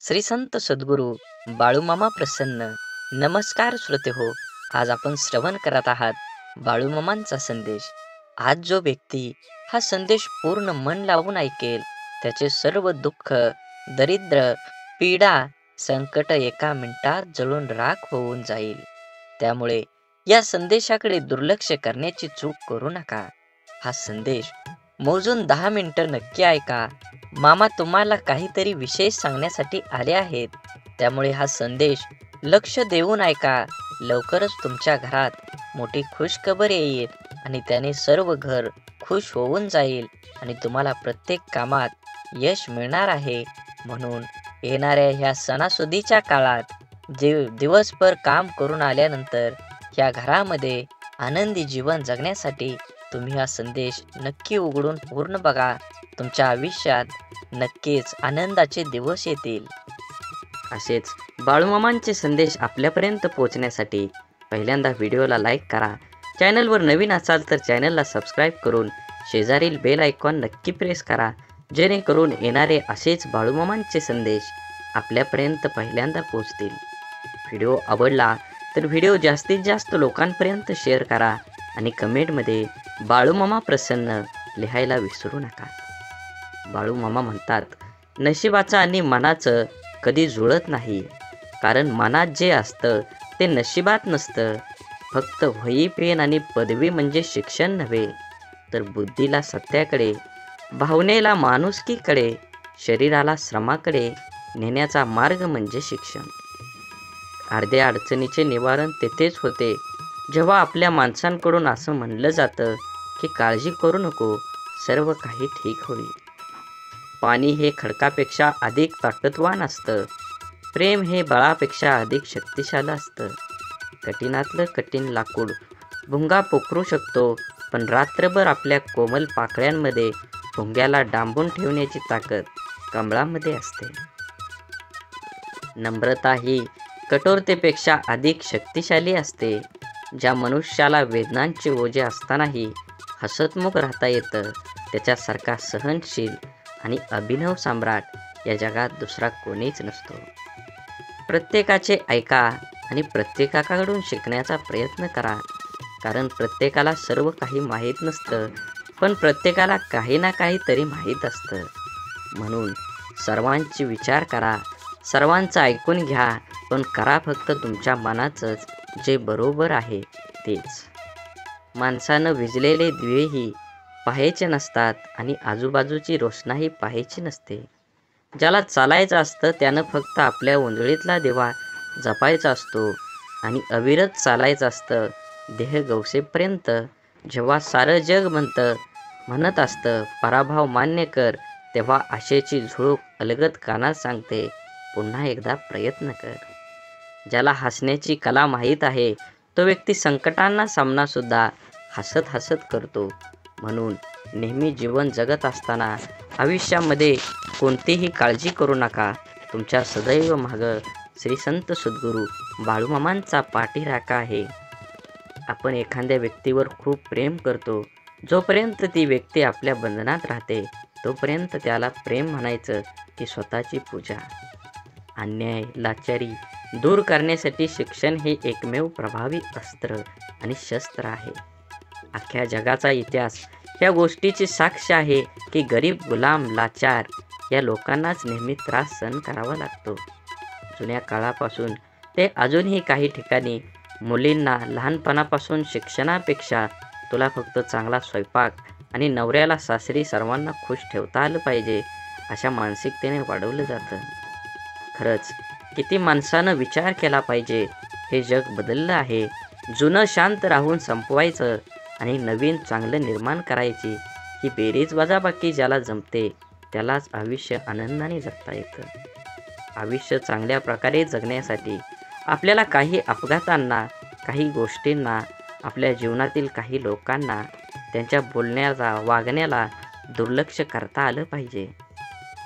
श्री संत सद्गुरू बाळूमामा प्रसन्न. नमस्कार श्रोते हो, आज आपण श्रवण करत आहात बाळूमामांचा संदेश. आज जो व्यक्ती हा संदेश पूर्ण मन लावून ऐकेल त्याचे सर्व दुःख, दरिद्र, पीडा, संकट एका मिनिटात जळून राख होऊन जाईल. त्यामुळे या संदेशाकडे दुर्लक्ष करण्याची चूक करू नका. हा संदेश मोजून 10 मिनिटं नक्की ऐका. मामा तुम्हाला काहीतरी विशेष सांगण्यासाठी आले आहेत, त्यामुळे हा संदेश लक्ष देऊन ऐका. लवकरच तुमच्या घरात मोठी खुशखबर येईल आणि त्याने सर्व घर खुश होऊन जाईल आणि तुम्हाला प्रत्येक कामात यश मिळणार आहे. म्हणून येणाऱ्या ह्या सणासुदीच्या काळात दिवसभर काम करून आल्यानंतर या घरामध्ये आनंदी जीवन जगण्यासाठी तुम्ही हा संदेश नक्की उघडून पूर्ण बघा. तुमच्या आयुष्यात नक्कीच आनंदाचे दिवस येतील. असेच बाळूमामांचे संदेश आपल्यापर्यंत पोहोचण्यासाठी पहिल्यांदा व्हिडिओला लाईक करा. चॅनलवर नवीन असाल तर चॅनलला सबस्क्राईब करून शेजारील बेल आयकॉन नक्की प्रेस करा, जेणेकरून येणारे असेच बाळूमामांचे संदेश आपल्यापर्यंत पहिल्यांदा पोहोचतील. व्हिडिओ आवडला तर व्हिडिओ जास्तीत जास्त लोकांपर्यंत शेअर करा आणि कमेंटमध्ये बाळूमामा प्रसन्न लिहायला विसरू नका. बाळूमामा म्हणतात, नशिबाचं आणि मनाचं कधी जुळत नाही, कारण मनात जे असतं ते नशिबात नसतं. फक्त वही पेन आणि पदवी म्हणजे शिक्षण नव्हे, तर बुद्धीला सत्याकडे, भावनेला माणुसकीकडे, शरीराला श्रमाकडे नेण्याचा मार्ग म्हणजे शिक्षण. अर्ध्या अडचणीचे निवारण तेथेच होते जेव्हा आपल्या माणसांकडून असं म्हणलं जातं की काळजी करू नको, सर्व काही ठीक होईल. पाणी हे खडकापेक्षा अधिक ताकदवान असतं. प्रेम हे बळापेक्षा अधिक शक्तिशाली असतं. कठीणातलं कठीण लाकूड भुंगा पोखरू शकतो, पण रात्रभर आपल्या कोमल पाकळ्यांमध्ये भुंग्याला डांबून ठेवण्याची ताकद कमळामध्ये असते. नम्रता ही कठोरतेपेक्षा अधिक शक्तिशाली असते. ज्या मनुष्याला वेदनांचे ओझे असतानाही हसतमुख राहता येतं, त्याच्यासारखा सहनशील आणि अभिनव सम्राट या जगात दुसरा कोणीच नसतो. प्रत्येकाचे ऐका आणि प्रत्येकाकडून शिकण्याचा प्रयत्न करा, कारण प्रत्येकाला सर्व काही माहीत नसतं, पण प्रत्येकाला काही ना काही तरी माहीत असतं. म्हणून सर्वांची विचार करा, सर्वांचं ऐकून घ्या, पण करा फक्त तुमच्या मनाचंच जे बरोबर आहे तेच. माणसानं विझलेले दिवेही पाहायचे नसतात आणि आजूबाजूची रोषणाई पाहायची नसते. ज्याला चालायचं असतं त्यानं फक्त आपल्या उंजळीतला दिवा जपायचा असतो आणि अविरत चालायचं असतं देह गवसेपर्यंत. जेव्हा सारं जग म्हणत असतं पराभव मान्य कर, तेव्हा आशेची झुळूक अलगद कानात सांगते, पुन्हा एकदा प्रयत्न कर. ज्याला हसण्याची कला माहीत आहे तो व्यक्ती संकटांना सामनासुद्धा हसत हसत करतो. म्हणून नेहमी जीवन जगत असताना आयुष्यामध्ये कोणतीही काळजी करू नका. तुमच्या सदैव मागं श्री संत सद्गुरू बाळूमामांचा पाठीराखा आहे. आपण एखाद्या व्यक्तीवर खूप प्रेम करतो. जोपर्यंत ती व्यक्ती आपल्या बंधनात राहते तोपर्यंत त्याला प्रेम म्हणायचं की स्वतःची पूजा. अन्याय, लाचारी दूर करण्यासाठी शिक्षण हे एकमेव प्रभावी अस्त्र आणि शस्त्र आहे. अख्ख्या जगाचा इतिहास या गोष्टीची साक्ष आहे की गरीब, गुलाम, लाचार या लोकांनाच नेहमी त्रास सहन करावा लागतो. जुन्या काळापासून ते अजूनही काही ठिकाणी मुलींना लहानपणापासून शिक्षणापेक्षा तुला फक्त चांगला स्वयंपाक आणि नवऱ्याला सासरी सर्वांना खुश ठेवता आलं पाहिजे अशा मानसिकतेने वाढवलं जातं. खरंच किती माणसानं विचार केला पाहिजे. हे जग बदललं आहे. जुनं शांत राहून संपवायचं आणि नवीन चांगलं निर्माण करायची ही बेरीज वजाबाकी ज्याला जमते त्यालाच आयुष्य आनंदाने जगता येतं. आयुष्य चांगल्या प्रकारे जगण्यासाठी आपल्याला काही अपघातांना, काही गोष्टींना, आपल्या जीवनातील काही लोकांना, त्यांच्या बोलण्याला, वागण्याला दुर्लक्ष करता आलं पाहिजे.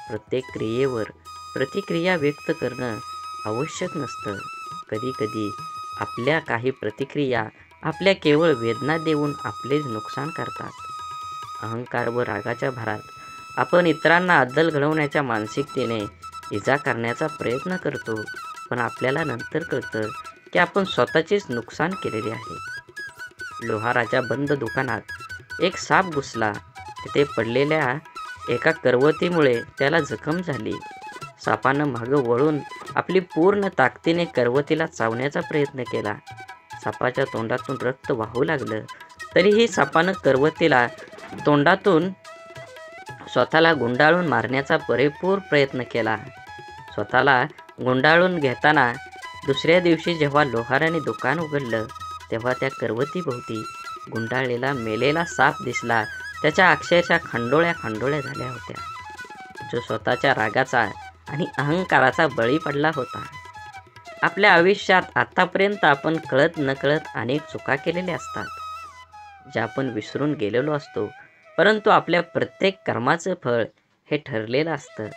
प्रत्येक क्रियेवर प्रतिक्रिया व्यक्त करणं आवश्यक नसतं. कधीकधी आपल्या काही प्रतिक्रिया आपल्या केवळ वेदना देऊन आपले नुकसान करतात. अहंकार व रागाच्या भरात आपण इतरांना अद्दल घडवण्याच्या मानसिकतेने इजा करण्याचा प्रयत्न करतो, पण आपल्याला नंतर कळतं की आपण स्वतःचेच नुकसान केलेले आहे. लोहाराच्या बंद दुकानात एक साप घुसला. तिथे पडलेल्या एका करवतीमुळे त्याला जखम झाली. सापानं मागं वळून आपली पूर्ण ताकदीने करवतीला चावण्याचा प्रयत्न केला. सापाच्या तोंडातून रक्त वाहू लागलं. तरीही सापानं करवतीला तोंडातून स्वतःला गुंडाळून मारण्याचा पुरेपूर प्रयत्न केला. स्वतःला गुंडाळून घेताना दुसऱ्या दिवशी जेव्हा लोहाराने दुकान उघडलं, तेव्हा त्या करवतीभोवती गुंडाळलेला मेलेला साप दिसला. त्याच्या अक्षरशः खंडोळ्या खंडोळ्या झाल्या होत्या. जो स्वतःच्या रागाचा आणि अहंकाराचा बळी पडला होता. आपल्या आयुष्यात आतापर्यंत आपण कळत नकळत अनेक चुका केलेल्या असतात, ज्या आपण विसरून गेलेलो असतो. परंतु आपल्या प्रत्येक कर्माचं फळ हे ठरलेलं असतं.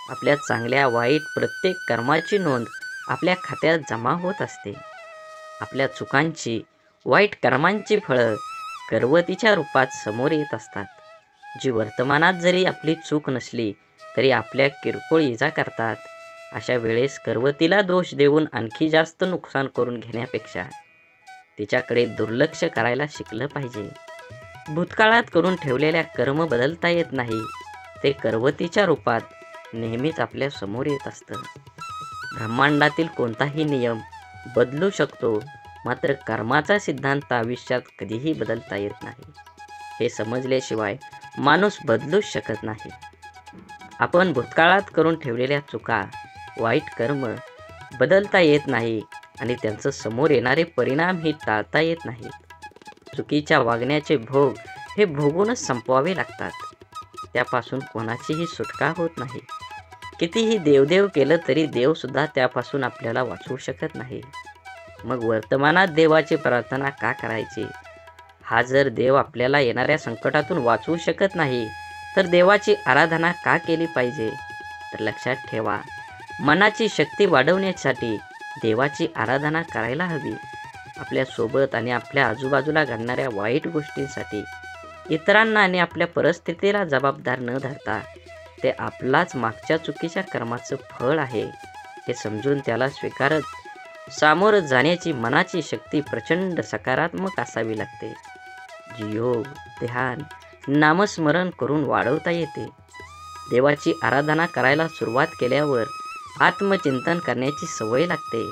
आपल्या चांगल्या वाईट प्रत्येक कर्माची नोंद आपल्या खात्यात जमा होत असते. आपल्या चुकांची, वाईट कर्मांची फळं करवतीच्या रूपात समोर येत असतात, जी वर्तमानात जरी आपली चूक नसली तरी आपल्या किरकोळ इजा करतात. अशा वेळेस करवतीला दोष देऊन आणखी जास्त नुकसान करून घेण्यापेक्षा तिच्याकडे दुर्लक्ष करायला शिकलं पाहिजे. भूतकाळात करून ठेवलेल्या कर्म बदलता येत नाही. ते करवतीच्या रूपात नेहमीच आपल्या समोर येत असतं. ब्रह्मांडातील कोणताही नियम बदलू शकतो, मात्र कर्माचा सिद्धांत आयुष्यात कधीही बदलता येत नाही. हे समजल्याशिवाय माणूस बदलूच शकत नाही. आपण भूतकाळात करून ठेवलेल्या चुका, वाईट कर्म बदलता येत नाही आणि त्यांचं समोर येणारे परिणामही टाळता येत नाहीत. चुकीच्या वागण्याचे भोग हे भोगूनच संपवावे लागतात. त्यापासून कोणाचीही सुटका होत नाही. कितीही देवदेव केलं तरी देवसुद्धा त्यापासून आपल्याला वाचवू शकत नाही. मग वर्तमानात देवाची प्रार्थना का करायची? हा जर देव आपल्याला येणाऱ्या संकटातून वाचवू शकत नाही, तर देवाची आराधना का केली पाहिजे? तर लक्षात ठेवा, मनाची शक्ती वाढवण्यासाठी देवाची आराधना करायला हवी. आपल्या सोबत आणि आपल्या आजूबाजूला घडणाऱ्या वाईट गोष्टींसाठी इतरांना आणि आपल्या परिस्थितीला जबाबदार न धरता ते आपलाच मागच्या चुकीच्या कर्माचं फळ आहे हे समजून त्याला स्वीकारत सामोरं जाण्याची मनाची शक्ती प्रचंड सकारात्मक असावी लागते, जी योग, ध्यान, नामस्मरण करून वाढवता येते. देवाची आराधना करायला सुरुवात केल्यावर आत्मचिंतन करण्याची सवय लागते.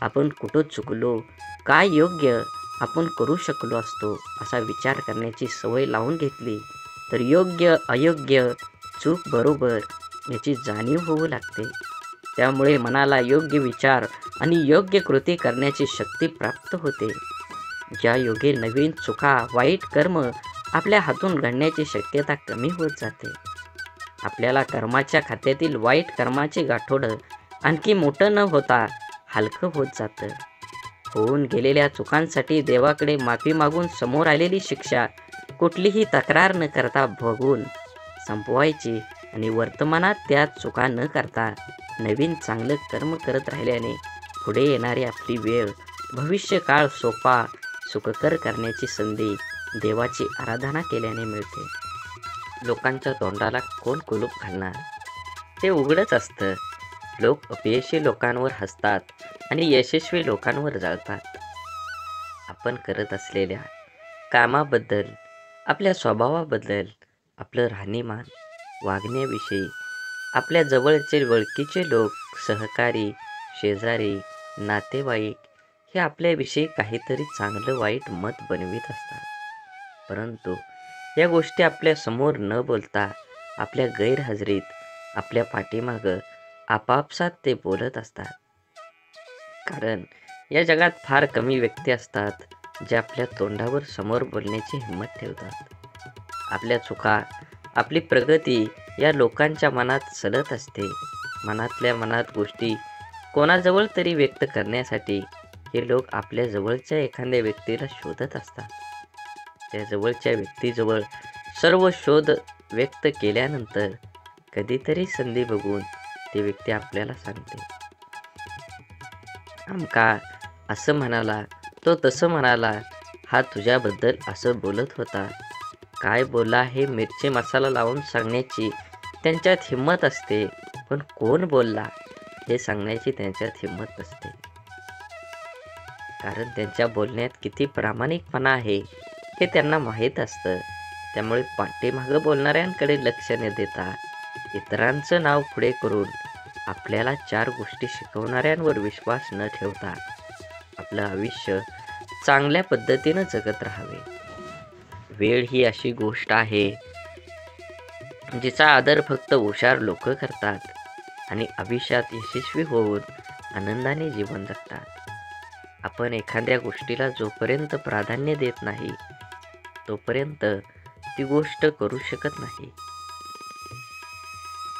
आपण कुठं चुकलो, काय योग्य आपण करू शकलो असतो असा विचार करण्याची सवय लावून घेतली तर योग्य अयोग्य, चूक बरोबर याची जाणीव होऊ लागते. त्यामुळे मनाला योग्य विचार आणि योग्य कृती करण्याची शक्ती प्राप्त होते. ज्या योगे नवीन चुका, वाईट कर्म आपल्या हातून घडण्याची शक्यता कमी होत जाते. आपल्याला कर्माच्या खात्यातील वाईट कर्माचे गाठोडं आणखी मोठं न होता हलकं होत जातं. होऊन गेलेल्या चुकांसाठी देवाकडे माफी मागून समोर आलेली शिक्षा कुठलीही तक्रार न करता भोगून संपवायची आणि वर्तमानात त्या चुका न करता नवीन चांगलं कर्म करत राहिल्याने पुढे येणारी आपली वेळ, भविष्यकाळ सोपा, सुखकर करण्याची संधी देवाची आराधना केल्याने मिळते. लोकांच्या तोंडाला कोण कुलूप घालणार? ते उघडच असतं. लोक अपयशी लोकांवर हसतात आणि यशस्वी लोकांवर जळतात. आपण करत असलेल्या कामाबद्दल, आपल्या स्वभावाबद्दल, आपलं राहणीमान, वागण्याविषयी आपल्या जवळचे ओळखीचे लोक, सहकारी, शेजारी, नातेवाईक हे आपल्याविषयी काहीतरी चांगलं वाईट मत बनवित असतात. परंतु या गोष्टी आपल्या समोर न बोलता आपल्या गैरहजेरीत, आपल्या पाठीमागं आपापसात ते बोलत असतात. कारण या जगात फार कमी व्यक्ती असतात जे आपल्या तोंडावर समोर बोलण्याची हिंमत ठेवतात. आपल्या चुका, आपली प्रगती या लोकांच्या मनात सलत असते. मनातल्या मनात गोष्टी कोणाजवळ तरी व्यक्त करण्यासाठी हे लोक आपल्या जवळच्या एखाद्या व्यक्तीला शोधत असतात. त्या जवळच्या व्यक्तीजवळ सर्व शोध व्यक्त केल्यानंतर कधीतरी संधी बघून ती व्यक्ती आपल्याला सांगते, आमका असं म्हणाला, तो तसं म्हणाला, हा तुझ्याबद्दल असं बोलत होता. काय बोलला हे मिरची मसाला लावून सांगण्याची त्यांच्यात हिंमत असते. पण कोण बोलला हे सांगण्याची त्यांच्यात हिंमत नसते. कारण त्यांच्या बोलण्यात किती प्रामाणिकपणा आहे हे त्यांना माहीत असतं. त्यामुळे पाठीमागं बोलणाऱ्यांकडे लक्ष न देता इतरांचं नाव पुढे करून आपल्याला 4 गोष्टी शिकवणाऱ्यांवर विश्वास न ठेवता आपलं आयुष्य चांगल्या पद्धतीनं जगत राहावे. वेळ ही अशी गोष्ट आहे जिचा आदर फक्त हुशार लोक करतात आणि आयुष्यात यशस्वी होऊन आनंदाने जीवन जगतात. आपण एखाद्या गोष्टीला जोपर्यंत प्राधान्य देत नाही तोपर्यंत ती गोष्ट करू शकत नाही.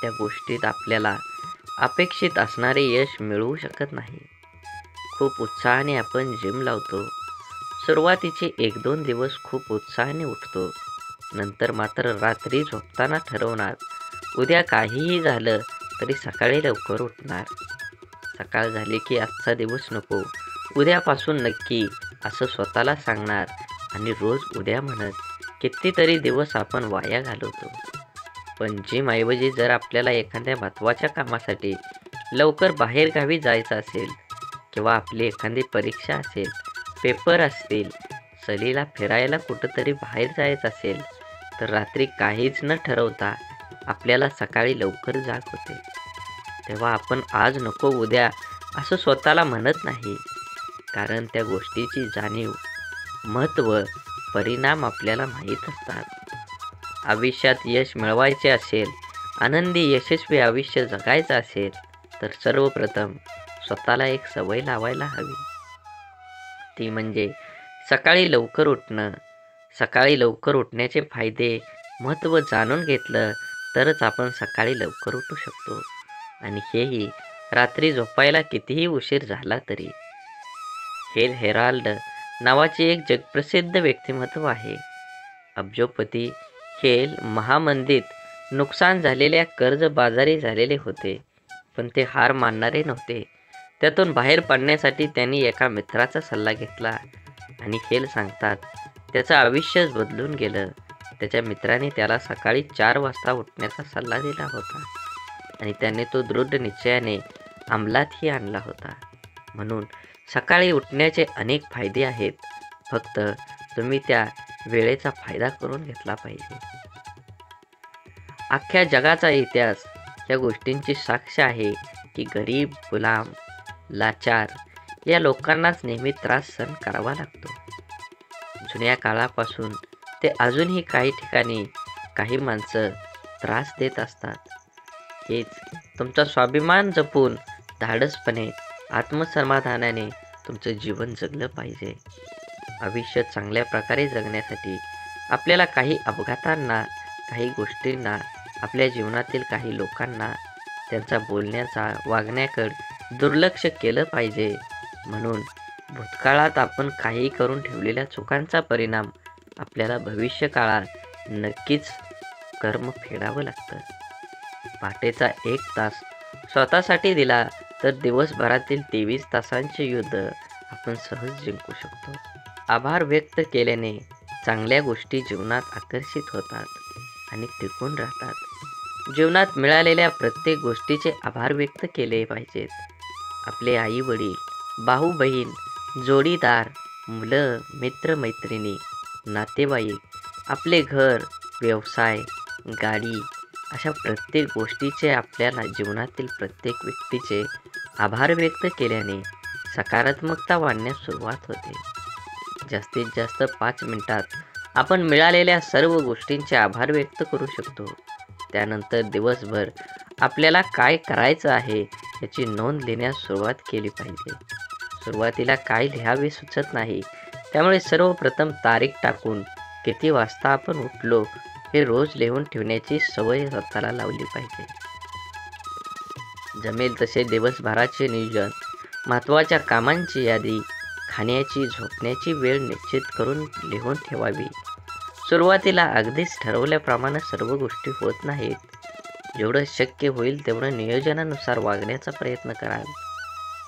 त्या गोष्टीत आपल्याला अपेक्षित असणारे यश मिळवू शकत नाही. खूप उत्साहाने आपण जिम लावतो. सुरुवातीचे 1-2 दिवस खूप उत्साहाने उठतो. नंतर मात्र रात्री झोपताना ठरवणार उद्या काहीही झालं तरी सकाळी लवकर उठणार. सकाळ झाली की आजचा दिवस नको, उद्यापासून नक्की असं स्वतःला सांगणार आणि रोज उद्या म्हणत कितीतरी दिवस आपण वाया घालवतो. पण जिमऐवजी जर आपल्याला एखाद्या महत्त्वाच्या कामासाठी लवकर बाहेरगावी जायचं असेल किंवा आपली एखादी परीक्षा असेल, पेपर असतील, सहलीला फिरायला कुठंतरी बाहेर जायचं असेल तर रात्री काहीच न ठरवता आपल्याला सकाळी लवकर जाग होते. तेव्हा आपण आज नको उद्या असं स्वतःला म्हणत नाही. कारण त्या गोष्टीची जाणीव, महत्त्व, परिणाम आपल्याला माहीत असतात. आयुष्यात यश मिळवायचे असेल, आनंदी यशस्वी आयुष्य जगायचं असेल तर सर्वप्रथम स्वतःला एक सवय लावायला हवी. ती म्हणजे सकाळी लवकर उठणं. सकाळी लवकर उठण्याचे फायदे, महत्त्व जाणून घेतलं तरच आपण सकाळी लवकर उठू शकतो आणि हेही रात्री झोपायला कितीही उशीर झाला तरी. हेल हेराल्ड नावाचे एक जगप्रसिद्ध व्यक्तिमत्व आहे. अब्जोपती हेल महामंदीत नुकसान झालेल्या कर्जबाजारी झालेले होते, पण ते हार मानणारे नव्हते. त्यातून बाहेर पडण्यासाठी त्यांनी एका मित्राचा सल्ला घेतला आणि हेल सांगतात त्याचं आयुष्यच बदलून गेलं. त्याच्या मित्राने त्याला सकाळी 4 वाजता उठण्याचा सल्ला दिला होता आणि त्याने तो दृढ निश्चयाने अंमलातही आणला होता. म्हणून सकाळी उठण्याचे अनेक फायदे आहेत, फक्त तुम्ही त्या वेळेचा फायदा करून घेतला पाहिजे. अख्ख्या जगाचा इतिहास या गोष्टींची साक्ष आहे की गरीब, गुलाम, लाचार या लोकांनाच नेहमी त्रास सहन करावा लागतो. जुन्या काळापासून ते अजूनही काही ठिकाणी काही माणसं त्रास देत असतात. हेच तुमचा स्वाभिमान जपून धाडसपणे, आत्मसमाधानाने तुमचं जीवन जगलं पाहिजे. आयुष्य चांगल्या प्रकारे जगण्यासाठी आपल्याला काही अपघातांना, काही गोष्टींना, आपल्या जीवनातील काही लोकांना त्यांचा बोलण्याचा, वागण्याकडे दुर्लक्ष केलं पाहिजे. म्हणून भूतकाळात आपण काही करून ठेवलेल्या चुकांचा परिणाम आपल्याला भविष्य काळात नक्कीच कर्म फेडावं लागतं. पहाटेचा 1 तास स्वतःसाठी दिला तर दिवसभरातील 23 तासांचे युद्ध आपण सहज जिंकू शकतो. आभार व्यक्त केल्याने चांगल्या गोष्टी जीवनात आकर्षित होतात आणि टिकून राहतात. जीवनात मिळालेल्या प्रत्येक गोष्टीचे आभार व्यक्त केले पाहिजेत. आपले आई वडील, भाऊ बहीण, जोडीदार, मुलं, मित्रमैत्रिणी, नातेवाईक, आपले घर, व्यवसाय, गाडी अशा प्रत्येक गोष्टीचे, आपल्याला जीवनातील प्रत्येक व्यक्तीचे आभार व्यक्त केल्याने सकारात्मकता वाढण्यास सुरुवात होते. जास्तीत जास्त 5 मिनिटात आपण मिळालेल्या सर्व गोष्टींचे आभार व्यक्त करू शकतो. त्यानंतर दिवसभर आपल्याला काय करायचं आहे याची नोंद लिहिण्यास सुरुवात केली पाहिजे. सुरुवातीला काय लिहावे सुचत नाही, त्यामुळे सर्वप्रथम तारीख टाकून किती वाजता आपण उठलो हे रोज लिहून ठेवण्याची सवय स्वतःला लावली पाहिजे. जमेल तसे दिवसभराचे नियोजन, महत्त्वाच्या कामांची यादी, खाण्याची, झोपण्याची वेळ निश्चित करून लिहून ठेवावी. सुरुवातीला अगदीच ठरवल्याप्रमाणे सर्व गोष्टी होत नाहीत. जेवढं शक्य होईल तेवढं नियोजनानुसार वागण्याचा प्रयत्न कराल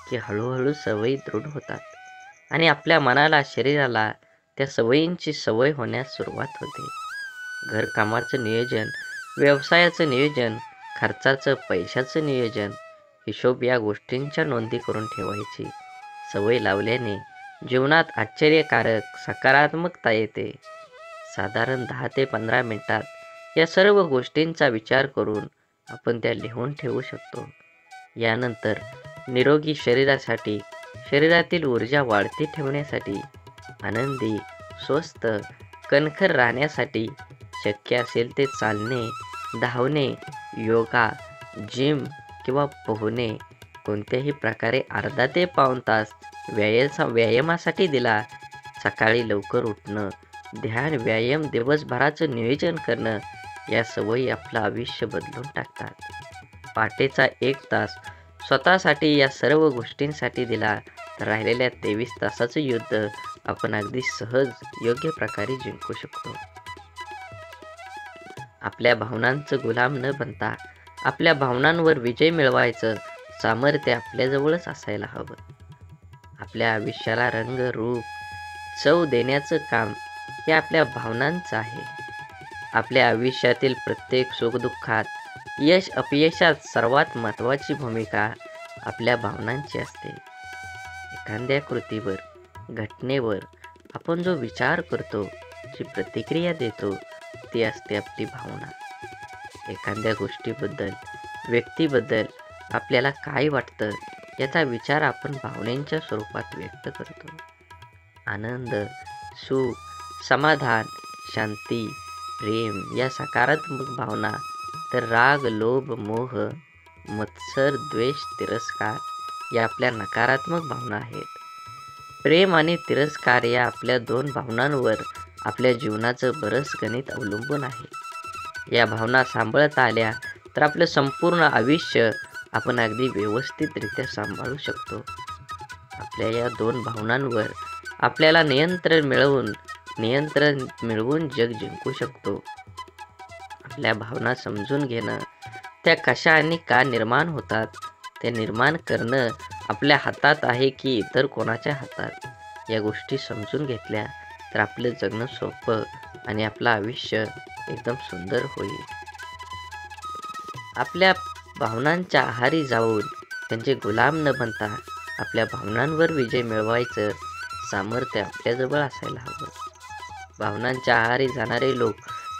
की हळूहळू सवयी दृढ होतात आणि आपल्या मनाला, शरीराला त्या सवयींची सवय होण्यास सुरुवात होते. घरकामाचं नियोजन, व्यवसायाचं नियोजन, खर्चाचं, पैशाचं नियोजन, हिशोब या गोष्टींच्या नोंदी करून ठेवायची सवय लावल्याने जीवनात आश्चर्यकारक सकारात्मकता येते. साधारण 10 ते 15 मिनिटात या सर्व गोष्टींचा विचार करून आपण त्या लिहून ठेवू शकतो. यानंतर निरोगी शरीरासाठी, शरीरातील ऊर्जा वाढती ठेवण्यासाठी, आनंदी, स्वस्थ, कणखर राहण्यासाठी शक्य असेल ते चालणे, धावणे, योगा, जिम किंवा पोहणे, कोणत्याही प्रकारे अर्धा ते पाऊण तास व्यायामासाठी दिला. सकाळी लवकर उठणं, ध्यान, व्यायाम, दिवसभराचं नियोजन करणं या सवयी आपलं आयुष्य बदलून टाकतात. पहाटेचा 1 तास स्वतःसाठी या सर्व गोष्टींसाठी दिला तर राहिलेल्या 23 तासाचं युद्ध आपण अगदी सहज योग्य प्रकारे जिंकू शकतो. आपल्या भावनांचं गुलाम न बनता आपल्या भावनांवर विजय मिळवायचं सामर्थ्य आपल्याजवळच असायला हवं. आपल्या आयुष्याला रंग, रूप, चव देण्याचं काम हे आपल्या भावनांचं आहे. आपल्या आयुष्यातील प्रत्येक सुखदुःखात, यश अपयशात सर्वात महत्त्वाची भूमिका आपल्या भावनांची असते. एखाद्या कृतीवर, घटनेवर आपण जो विचार करतो, जी प्रतिक्रिया देतो, ती असते आपली भावना. एखाद्या गोष्टीबद्दल, व्यक्तीबद्दल आपल्याला काय वाटतं याचा विचार आपण भावनेच्या स्वरूपात व्यक्त करतो. आनंद, सुख, समाधान, शांती, प्रेम या सकारात्मक भावना, तर राग, लोभ, मोह, मत्सर, द्वेष, तिरस्कार या आपल्या नकारात्मक भावना आहेत. प्रेम आणि तिरस्कार या आपल्या 2 भावनांवर आपल्या जीवनाचं बरंच गणित अवलंबून आहे. या भावना सांभाळता आल्या तर आपलं संपूर्ण आयुष्य आपण अगदी व्यवस्थितरित्या सांभाळू शकतो. आपल्या या 2 भावनांवर आपल्याला नियंत्रण मिळवून जग जिंकू शकतो. आपल्या भावना समजून घेणं, त्या कशा आणि का निर्माण होतात, ते निर्माण करणं आपल्या हातात आहे की इतर कोणाच्या हातात, या गोष्टी समजून घेतल्या तर आपलं जगणं सोपं आणि आपलं आयुष्य एकदम सुंदर होईल. आपल्या भावनांच्या आहारी जाऊन त्यांचे गुलाम न बनता आपल्या भावनांवर विजय मिळवायचं सामर्थ्य आपल्याजवळ असायला हवं. भावनांच्या आहारी जाणारे लोक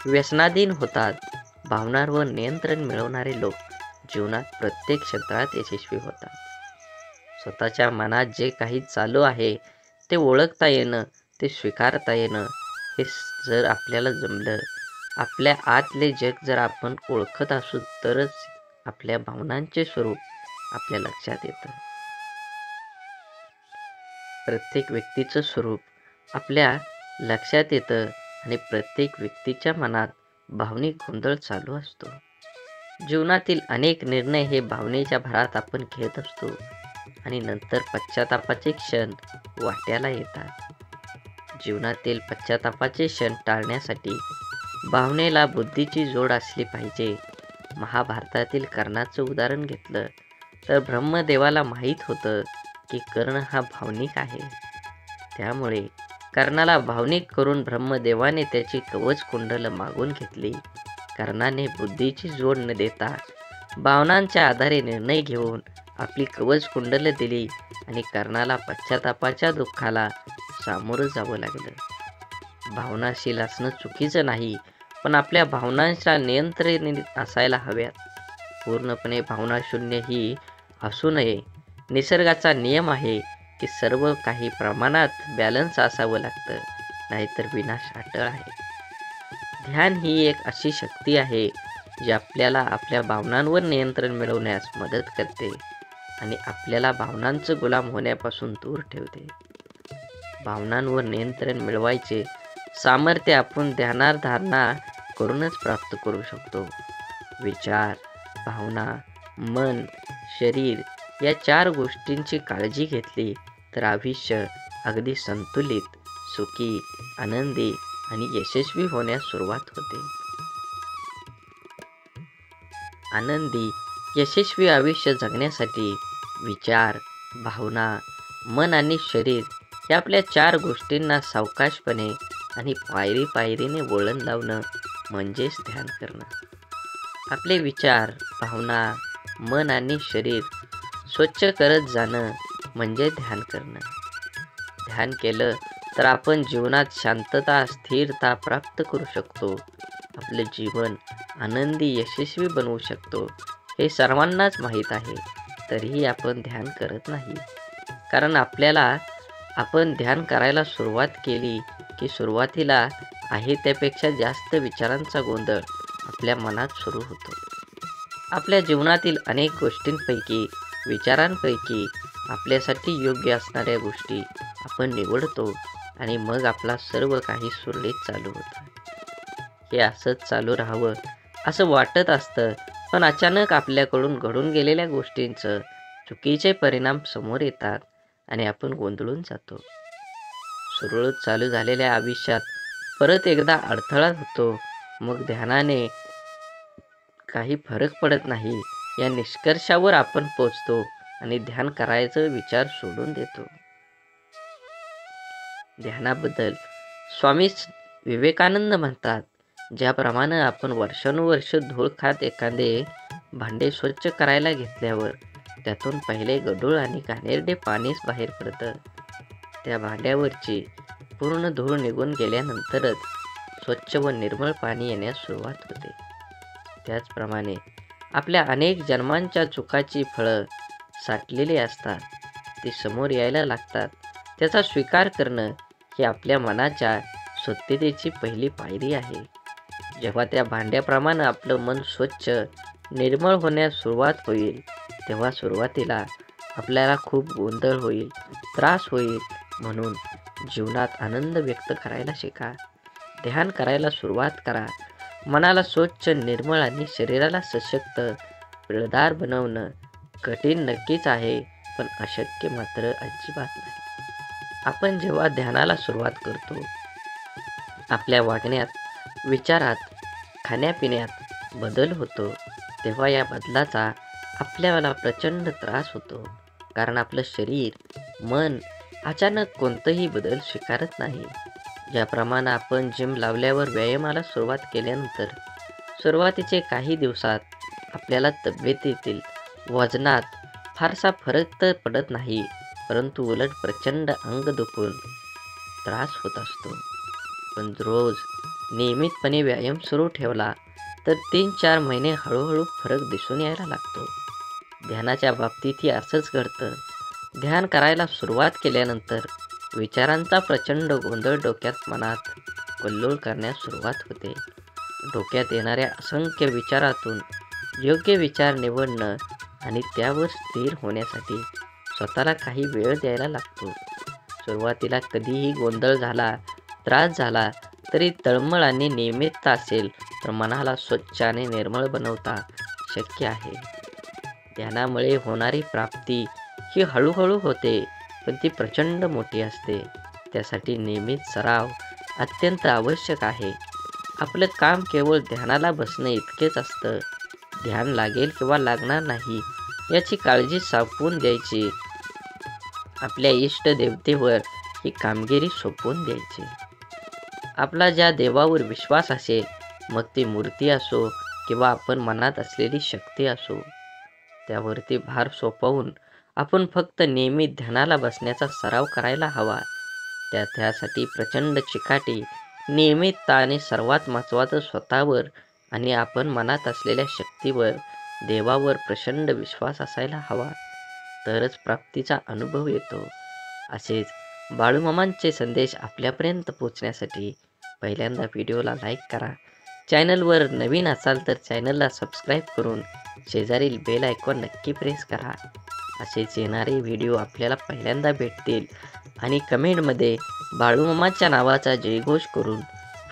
व्यसनाधीन होतात. भावनांवर नियंत्रण मिळवणारे लोक जीवनात प्रत्येक क्षेत्रात यशस्वी होतात. स्वतःच्या मनात जे काही चालू आहे ते ओळखता येणं, ते स्वीकारता येणं, हे जर आपल्याला जमलं, आपल्या आतले जग जर आपण ओळखत असू तरच आपल्या भावनांचे स्वरूप आपल्या लक्षात येतं. प्रत्येक व्यक्तीचं स्वरूप आपल्या लक्षात येतं आणि प्रत्येक व्यक्तीच्या मनात भावनिक गोंधळ चालू असतो. जीवनातील अनेक निर्णय हे भावनेच्या भरात आपण घेत असतो आणि नंतर पश्चातापाचे क्षण वाट्याला येतात. जीवनातील पश्चातापाचे क्षण टाळण्यासाठी भावनेला बुद्धीची जोड असली पाहिजे. महाभारतातील कर्णाचं उदाहरण घेतलं तर ब्रह्मदेवाला माहीत होतं की कर्ण हा भावनिक आहे. त्यामुळे कर्णाला भावनिक करून ब्रह्मदेवाने त्याची कवच कुंडल मागून घेतली. कर्णाने बुद्धीची जोड न देता भावनांच्या आधारे निर्णय घेऊन आपली कवच कुंडल दिली आणि कर्णाला पश्चातापाच्या दुःखाला सामोरं जावं लागलं. भावनाशील असणं चुकीचं नाही, पण आपल्या भावनांच्या नियंत्रणात असायला हव्यात. पूर्णपणे भावनाशून्य ही असू नये. निसर्गाचा नियम आहे की सर्व काही प्रमाणात बॅलन्स असावं लागतं, नाहीतर विनाश अटळ आहे. ध्यान ही एक अशी शक्ती आहे जी आपल्याला आपल्या भावनांवर नियंत्रण मिळवण्यास मदत करते आणि आपल्याला भावनांचं गुलाम होण्यापासून दूर ठेवते. भावनांवर नियंत्रण मिळवायचे सामर्थ्य आपण ध्यानधारणा करूनच प्राप्त करू शकतो. विचार, भावना, मन, शरीर या 4 गोष्टींची काळजी घेतली तर आयुष्य अगदी संतुलित, सुखी, आनंदी आणि यशस्वी होण्यास सुरुवात होते. आनंदी, यशस्वी आयुष्य जगण्यासाठी विचार, भावना, मन आणि शरीर या आपल्या 4 गोष्टींना सावकाशपणे आणि पायरी पायरीने वळण लावणं म्हणजेच ध्यान करणं. आपले विचार, भावना, मन आणि शरीर स्वच्छ करत जाणं म्हणजे ध्यान करणं. ध्यान केलं तर आपण जीवनात शांतता, स्थिरता प्राप्त करू शकतो. आपलं जीवन आनंदी, यशस्वी बनवू शकतो. हे सर्वांनाच माहीत आहे. तरीही आपण ध्यान करत नाही. कारण आपण ध्यान करायला सुरुवात केली की सुरुवातीला आहे त्यापेक्षा जास्त विचारांचा गोंधळ आपल्या मनात सुरू होतो. आपल्या जीवनातील अनेक गोष्टींपैकी, विचारांपैकी आपल्यासाठी योग्य असणाऱ्या गोष्टी आपण निवडतो आणि मग आपला सर्व काही सुरळीत चालू होतं. हे असंच चालू राहावं असं वाटत असतं, पण अचानक आपल्याकडून घडून गेलेल्या गोष्टींचं चुकीचे परिणाम समोर येतात आणि आपण गोंधळून जातो. सुरळीत चालू झालेल्या आयुष्यात परत एकदा अडथळा होतो. मग ध्यानाने काही फरक पडत नाही या निष्कर्षावर आपण पोचतो आणि ध्यान करायचा विचार सोडून देतो. ध्यानाबद्दल स्वामी विवेकानंद म्हणतात, ज्याप्रमाणे आपण वर्षानुवर्ष धूळ खात एखादे भांडे स्वच्छ करायला घेतल्यावर त्यातून पहिले गढूळ आणि घाणेरडे पाणीच बाहेर पडतं, त्या भांड्यावरची पूर्ण धूळ निघून गेल्यानंतरच स्वच्छ व निर्मळ पाणी येण्यास सुरुवात होते. त्याचप्रमाणे आपल्या अनेक जन्मांच्या चुकाची फळं साठलेली असतात. ती समोर यायला लागतात. त्याचा स्वीकार करणं ही आपल्या मनाच्या स्वच्छतेची पहिली पायरी आहे. जेव्हा त्या भांड्याप्रमाणे आपलं मन स्वच्छ, निर्मळ होण्यास सुरुवात होईल, तेव्हा सुरुवातीला आपल्याला खूप गोंधळ होईल, त्रास होईल. म्हणून जीवनात आनंद व्यक्त करायला शिका. ध्यान करायला सुरुवात करा. मनाला स्वच्छ, निर्मळ आणि शरीराला सशक्त, पिळदार बनवणं कठीण नक्कीच आहे, पण अशक्य मात्र अजिबात नाही. आपण जेव्हा ध्यानाला सुरुवात करतो, आपल्या वागण्यात, विचारात, खाण्यापिण्यात बदल होतो, तेव्हा या बदलाचा आपल्याला प्रचंड त्रास होतो. कारण आपलं शरीर, मन अचानक कोणताही बदल स्वीकारत नाही. ज्याप्रमाणे आपण जिम लावल्यावर व्यायामाला सुरुवात केल्यानंतर सुरुवातीचे काही दिवसात आपल्याला तब्येतीतील, वजनात फारसा फरक तर पडत नाही, परंतु उलट प्रचंड अंग दुखून त्रास होत असतो. पण रोज नियमितपणे व्यायाम सुरू ठेवला तर 3-4 महिने हळूहळू फरक दिसून यायला लागतो. ध्यानाच्या बाबतीतही असंच घडतं. ध्यान करायला सुरुवात केल्यानंतर विचारांचा प्रचंड गोंधळ डोक्यात, मनात कल्लोळ करण्यास सुरुवात होते. डोक्यात येणाऱ्या असंख्य विचारातून योग्य विचार निवडणं आणि त्यावर स्थिर होण्यासाठी स्वतःला काही वेळ द्यायला लागतो. सुरुवातीला कधीही गोंधळ झाला, त्रास झाला तरी तळमळ आणि नियमितता असेल तर मनाला स्वच्छ आणि निर्मळ बनवता शक्य आहे. ध्यानामुळे होणारी प्राप्ती ही हळूहळू होते, पण ती प्रचंड मोठी असते. त्यासाठी नियमित सराव अत्यंत आवश्यक आहे. आपलं काम केवळ ध्यानाला बसणं इतकेच असतं. ध्यान लागेल किंवा लागणार नाही याची काळजी सोपवून द्यायची. आपल्या इष्ट देवतेवर ही कामगिरी सोपवून द्यायची. आपला ज्या देवावर विश्वास असेल, मग ती मूर्ती असो किंवा आपण मनात असलेली शक्ती असो, त्यावरती भार सोपवून आपण फक्त नियमित ध्यानाला बसण्याचा सराव करायला हवा. त्यासाठी प्रचंड चिकाटी, नियमितता आणि सर्वात महत्त्वाचं स्वतःवर आणि आपण मनात असलेल्या शक्तीवर, देवावर प्रचंड विश्वास असायला हवा. तरच प्राप्तीचा अनुभव येतो. असेच बाळूमामांचे संदेश आपल्यापर्यंत पोहोचण्यासाठी पहिल्यांदा व्हिडिओला लाईक करा. चॅनलवर नवीन असाल तर चॅनलला सबस्क्राईब करून शेजारील बेल आयकॉन नक्की प्रेस करा. असेच येणारे व्हिडिओ आपल्याला पहिल्यांदा भेटतील. आणि कमेंटमध्ये बाळूमामाच्या नावाचा जयघोष करून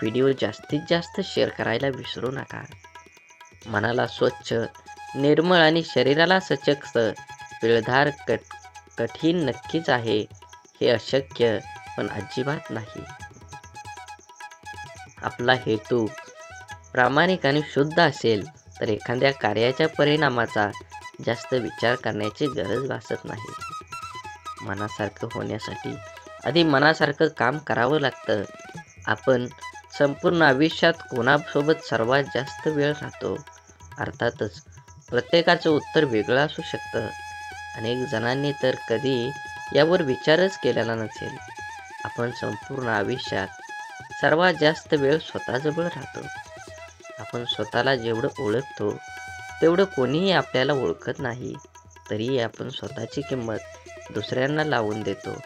व्हिडिओ जास्तीत जास्त शेअर करायला विसरू नका. मनाला स्वच्छ, निर्मळ आणि शरीराला सशक्त, पिळदार कठीण नक्कीच आहे. हे अशक्य पण अजिबात नाही. आपला हेतू प्रामाणिक आणि शुद्ध असेल तर एखाद्या कार्याच्या परिणामाचा जास्त विचार करण्याची गरज भासत नाही. मनासारखं होण्यासाठी आधी मनासारखं काम करावं लागतं. आपण संपूर्ण आयुष्यात कोणासोबत सर्वात जास्त वेळ राहतो? अर्थातच प्रत्येकाचं उत्तर वेगळं असू शकतं. अनेक जणांनी तर कधी यावर विचारच केलेला नसेल. आपण संपूर्ण आयुष्यात सर्वात जास्त वेळ स्वतःजवळ राहतो. आपण स्वतःला जेवढं ओळखतो तेवढं कोणीही आपल्याला ओळखत नाही. तरीही आपण स्वतःची किंमत दुसऱ्यांना लावून देतो.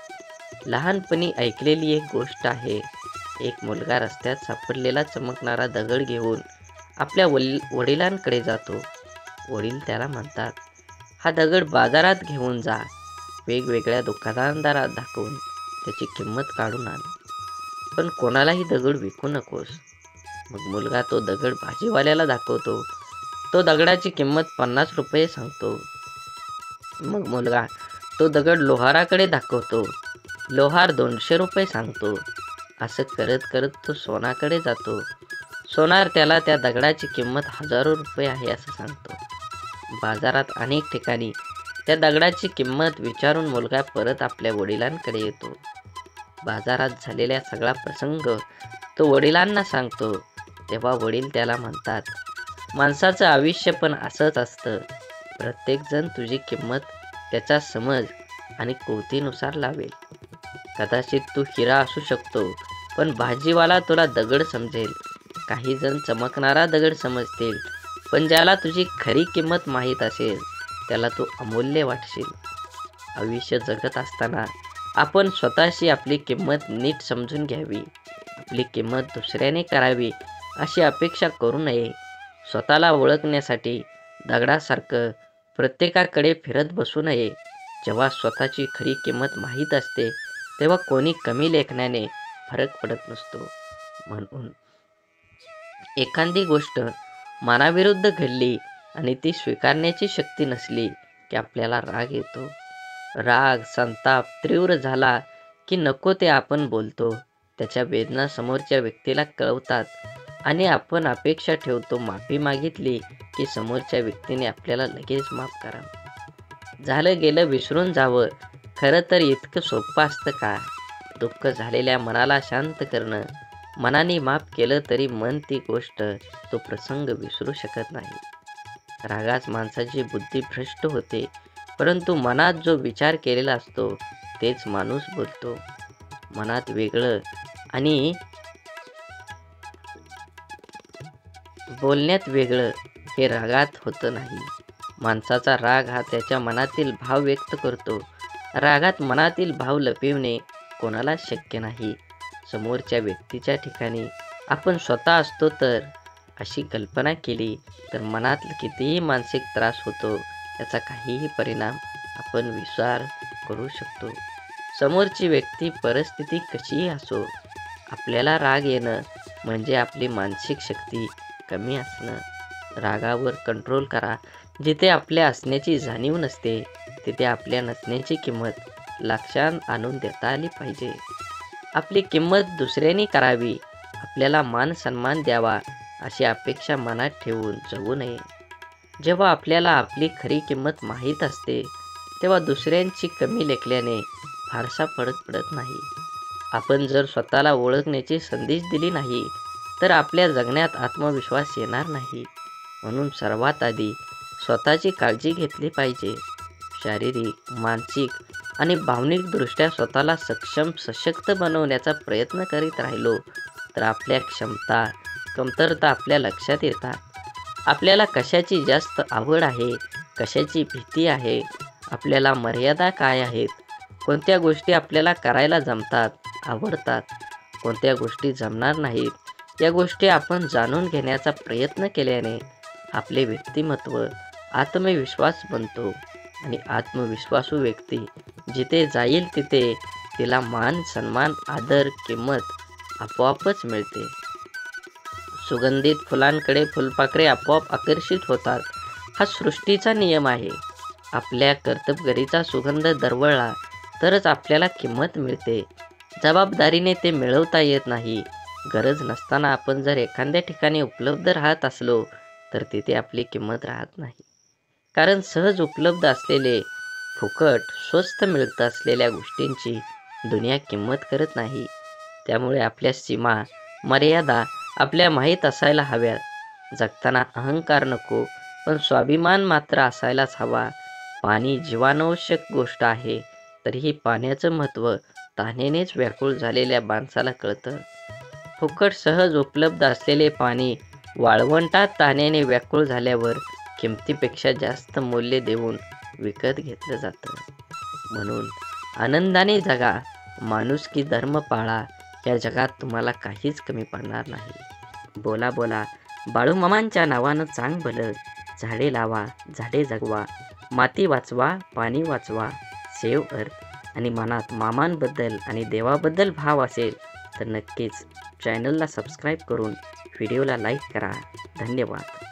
लहानपणी ऐकलेली एक गोष्ट आहे. एक मुलगा रस्त्यात सापडलेला चमकणारा दगड घेऊन आपल्या वडिलांकडे जातो. वडील त्याला म्हणतात, हा दगड बाजारात घेऊन जा. वेगवेगळ्या दुकानदारात दाखवून त्याची किंमत काढून आण. पण कोणालाही दगड विकू नकोस. मग मुलगा तो दगड भाजीवाल्याला दाखवतो. तो दगडाची किंमत 50 रुपये सांगतो. मग मुलगा तो दगड लोहाराकडे दाखवतो. लोहार 200 रुपये सांगतो. असं करत करत तो सोनाकडे जातो. सोनार त्याला त्या दगडाची किंमत हजारो रुपये आहे असं सांगतो. बाजारात अनेक ठिकाणी त्या दगडाची किंमत विचारून मुलगा परत आपल्या वडिलांकडे येतो. बाजारात झालेला सगळा प्रसंग तो वडिलांना सांगतो. तेव्हा वडील त्याला म्हणतात, माणसाचं आयुष्य पण असंच असतं. प्रत्येकजण तुझी किंमत त्याचा समज आणि कृतीनुसार लावेल. कदाचित तू हिरा असू शकतो, पण भाजीवाला तुला दगड समजेल. काही जण चमकणारा दगड समजतील, पण ज्याला तुझी खरी किंमत माहीत असेल त्याला तू अमूल्य वाटशील. आयुष्य जगत असताना आपण स्वतःशी आपली किंमत नीट समजून घ्यावी. आपली किंमत दुसऱ्याने करावी अशी अपेक्षा करू नये. स्वतःला ओळखण्यासाठी दगडासारखं प्रत्येकाकडे फिरत बसू नये. जेव्हा स्वतःची खरी किंमत माहीत असते तेव्हा कोणी कमी लेखण्याने फरक पडत नसतो. म्हणून एखादी गोष्ट मनाविरुद्ध घडली आणि ती स्वीकारण्याची शक्ती नसली की आपल्याला राग येतो. राग, संताप तीव्र झाला की नको ते आपण बोलतो. त्याच्या वेदना समोरच्या व्यक्तीला कळवतात आणि आपण अपेक्षा ठेवतो माफी मागितली की समोरच्या व्यक्तीने आपल्याला लगेच माफ करावं. झालं गेलं विसरून जावं. खरं तर इतकं सोपं असतं का? दुःख झालेल्या मनाला शांत करणं. मनाने माफ केलं तरी मन ती गोष्ट, तो प्रसंग विसरू शकत नाही. रागात माणसाची बुद्धी भ्रष्ट होते, परंतु मनात जो विचार केलेला असतो तेच माणूस बोलतो. मनात वेगळं आणि बोलण्यात वेगळं हे रागात होतं नाही. माणसाचा राग हा त्याच्या मनातील भाव व्यक्त करतो. रागात मनातील भाव लपविणे कोणाला शक्य नाही. समोरच्या व्यक्तीच्या ठिकाणी आपण स्वतः असतो तर अशी कल्पना केली तर मनात कितीही मानसिक त्रास होतो त्याचा काहीही परिणाम आपण विचार करू शकतो. समोरची व्यक्ती परिस्थिती कशीही असो, आपल्याला राग येणं म्हणजे आपली मानसिक शक्ती कमी असणं. रागावर कंट्रोल करा. जिथे आपल्या असण्याची जाणीव नसते तिथे आपल्या नसण्याची किंमत लक्षात आणून देता आली पाहिजे. आपली किंमत दुसऱ्यांनी करावी, आपल्याला मान सन्मान द्यावा अशी अपेक्षा मनात ठेवून जगू नये. जेव्हा आपल्याला आपली खरी किंमत माहीत असते तेव्हा दुसऱ्यांची कमी लेखल्याने फारसा फरक पडत नाही. आपण जर स्वतःला ओळखण्याची संधी दिली नाही तर आपल्या जगण्यात आत्मविश्वास येणार नाही. म्हणून सर्वात आधी स्वतःची काळजी घेतली पाहिजे. शारीरिक, मानसिक आणि भावनिकदृष्ट्या स्वतःला सक्षम, सशक्त बनवण्याचा प्रयत्न करीत राहिलो तर आपल्या क्षमता, कमतरता आपल्या लक्षात येतात. आपल्याला कशाची जास्त आवड आहे, कशाची भीती आहे, आपल्याला मर्यादा काय आहेत, कोणत्या गोष्टी आपल्याला करायला जमतात, आवडतात, कोणत्या गोष्टी जमणार नाहीत, या गोष्टी आपण जाणून घेण्याचा प्रयत्न केल्याने आपले व्यक्तिमत्व आत्मविश्वास बनतो आणि आत्मविश्वासू व्यक्ती जिथे जाईल तिथे तिला मान, सन्मान, आदर, किंमत आपोआपच मिळते. सुगंधित फुलांकडे फुलपाखरे आपोआप आकर्षित होतात. हा सृष्टीचा नियम आहे. आपल्या कर्तबगारीचा सुगंध दरवळला तरच आपल्याला किंमत मिळते. जबाबदारीने ते मिळवता येत नाही. गरज नसताना आपण जर एखाद्या ठिकाणी उपलब्ध राहत असलो तर तिथे आपली किंमत राहत नाही. कारण सहज उपलब्ध असलेले, फुकट, स्वस्त मिळत असलेल्या गोष्टींची दुनिया किंमत करत नाही. त्यामुळे आपल्या सीमा, मर्यादा आपल्या माहीत असायला हव्यात. जगताना अहंकार नको, पण स्वाभिमान मात्र असायलाच हवा. पाणी जीवनावश्यक गोष्ट आहे, तरीही पाण्याचं महत्त्व तहानेनेच व्याकुळ झालेल्या माणसाला कळतं. फुकट सहज उपलब्ध असलेले पाणी वाळवंटात तहानेने व्याकुळ झाल्यावर किमतीपेक्षा जास्त मूल्य देऊन विकत घेतलं जातं. म्हणून आनंदाने जगा, माणुसकी धर्म पाळा, या जगात तुम्हाला काहीच कमी पडणार नाही. बोला बोला बाळूमामांच्या नावानं चांग भलं, झाडे लावा, झाडे जगवा, माती वाचवा, पाणी वाचवा, सेव्ह अर्थ. आणि मनात मामांबद्दल आणि देवाबद्दल भाव असेल तर नक्कीच चॅनलला सबस्क्राईब करून व्हिडिओला लाईक करा. धन्यवाद.